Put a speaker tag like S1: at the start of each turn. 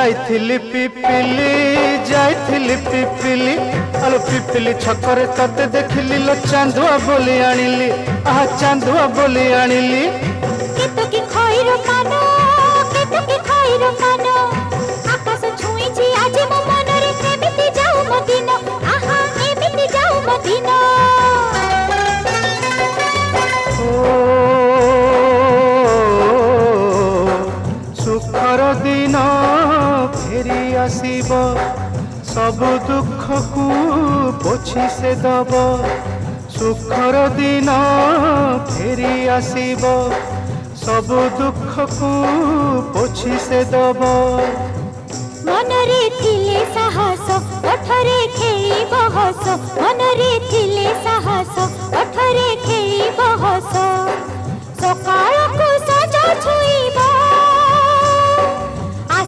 S1: जाइथिली पिपिली जाइथिली पिपिली आलो पिपिली छकरे तते देखिली लो चांदुआ बोली आनिली आहा चांदुआ बोली आनिली
S2: केतकी खइर कानो केतकी खइर कानो आकाश छुईची आज मो मनरे एमिति जाऊ मदिन आहा एमिति जाऊ मदिन
S1: सुखर दिन फेरी आसीब सब दुख को पोछि से दब सुखर दिन फेरी आसीब सब दुख को पोछि से दब
S2: मनरे थिले साहस ओठरे खेली बहस मनरे थिले साहस ओठरे खेली बहस सकाळ को सजा छुई